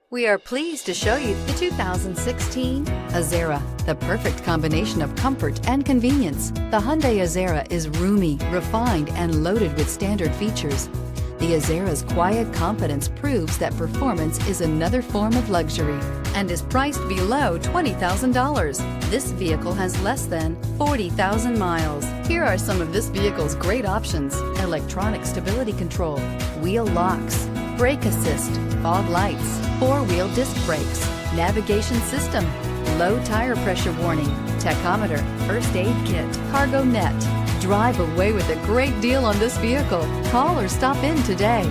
We are pleased to show you the 2016 Azera, the perfect combination of comfort and convenience. The Hyundai Azera is roomy, refined, and loaded with standard features. The Azera's quiet confidence proves that performance is another form of luxury and is priced below $20,000. This vehicle has less than 40,000 miles. Here are some of this vehicle's great options: electronic stability control, wheel locks, brake assist, fog lights, four-wheel disc brakes, navigation system, low tire pressure warning, tachometer, first aid kit, cargo net. Drive away with a great deal on this vehicle. Call or stop in today.